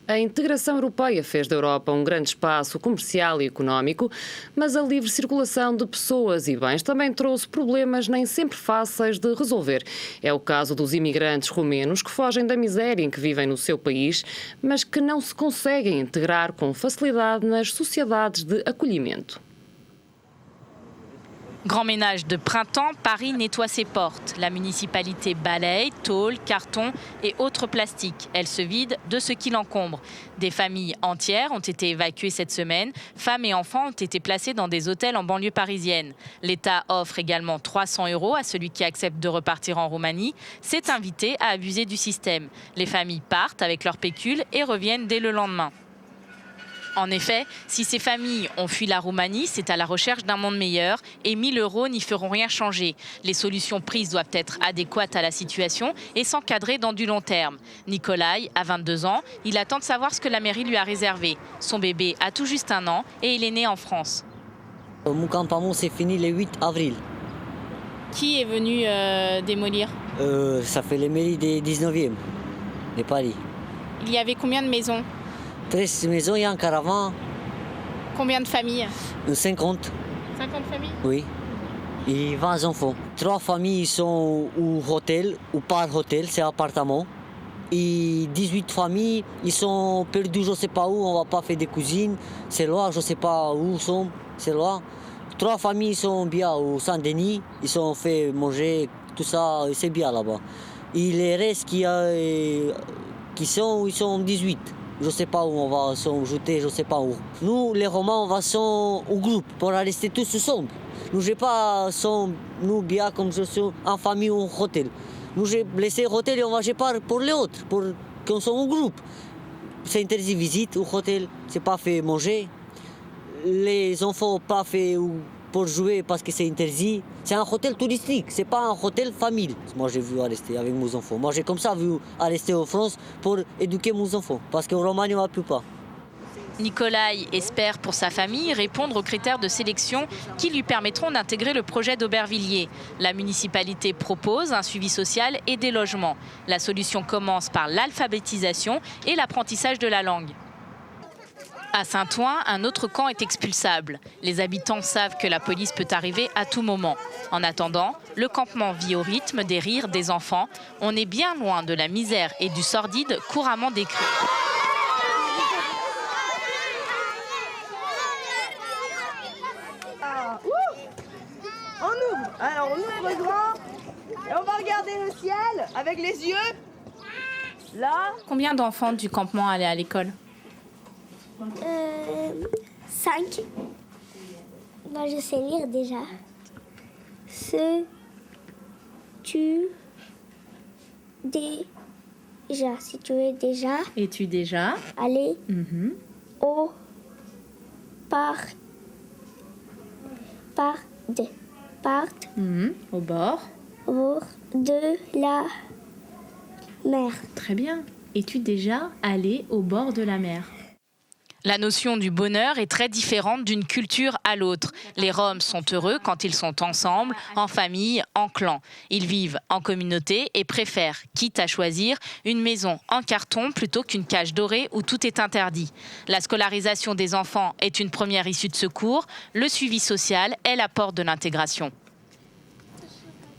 A integração europeia fez da Europa um grande espaço comercial e económico, mas a livre circulação de pessoas e bens também trouxe problemas nem sempre fáceis de resolver. É o caso dos imigrantes romenos que fogem da miséria em que vivem no seu país, mas que não se conseguem integrar com facilidade nas sociedades de acolhimento. Grand ménage de printemps, Paris nettoie ses portes. La municipalité balaye, tôle, carton et autres plastiques. Elle se vide de ce qui l'encombre. Des familles entières ont été évacuées cette semaine. Femmes et enfants ont été placés dans des hôtels en banlieue parisienne. L'État offre également 300 € à celui qui accepte de repartir en Roumanie. C'est invité à abuser du système. Les familles partent avec leur pécule et reviennent dès le lendemain. En effet, si ces familles ont fui la Roumanie, c'est à la recherche d'un monde meilleur et 1 000 € n'y feront rien changer. Les solutions prises doivent être adéquates à la situation et s'encadrer dans du long terme. Nikolai a 22 ans, il attend de savoir ce que la mairie lui a réservé. Son bébé a tout juste 1 an et il est né en France. Mon campement s'est fini le 8 avril. Qui est venu démolir? Ça fait les mairies des 19e de Paris. Il y avait combien de maisons? 13 maisons, il y a un caravane. Combien de familles? 50. 50 familles? Oui. Et 20 enfants. 3 familles sont au hôtel ou par hôtel, c'est appartement. Et 18 familles, ils sont perdus, je ne sais pas où, on ne va pas faire des cuisines. C'est loin, je ne sais pas où sont, c'est loin. 3 familles sont bien au Saint-Denis, ils sont fait manger, tout ça, c'est bien là-bas. Et les restes qui sont, ils sont 18. Je ne sais pas où on va s'en jeter, je ne sais pas où. Nous, les Romains, on va s'en au groupe pour rester tous ensemble. Nous, je pas nous bien comme je suis en famille ou en hôtel. Nous, j'ai laissé l'hôtel et on va pas pour les autres, pour qu'on soit au groupe. C'est interdit visite au hôtel, c'est pas fait manger. Les enfants pas fait pour jouer parce que c'est interdit. C'est un hôtel touristique, c'est pas un hôtel famille. Moi j'ai vu rester avec mes enfants. Moi j'ai comme ça vu rester en France pour éduquer mes enfants. Parce qu'en Roumanie on ne peut pas. Nikolai espère pour sa famille répondre aux critères de sélection qui lui permettront d'intégrer le projet d'Aubervilliers. La municipalité propose un suivi social et des logements. La solution commence par l'alphabétisation et l'apprentissage de la langue. À Saint-Ouen, un autre camp est expulsable. Les habitants savent que la police peut arriver à tout moment. En attendant, le campement vit au rythme des rires des enfants. On est bien loin de la misère et du sordide couramment décrit. On ouvre. Alors on ouvre grand et on va regarder le ciel avec les yeux. Là. Combien d'enfants du campement allaient à l'école? 5. Moi, je sais lire déjà. Si tu es déjà. Es-tu déjà? Aller au Au bord. De la mer. Très bien. Es-tu déjà allé au bord de la mer? La notion du bonheur est très différente d'une culture à l'autre. Les Roms sont heureux quand ils sont ensemble, en famille, en clan. Ils vivent en communauté et préfèrent, quitte à choisir, une maison en carton plutôt qu'une cage dorée où tout est interdit. La scolarisation des enfants est une première issue de secours. Le suivi social est la porte de l'intégration.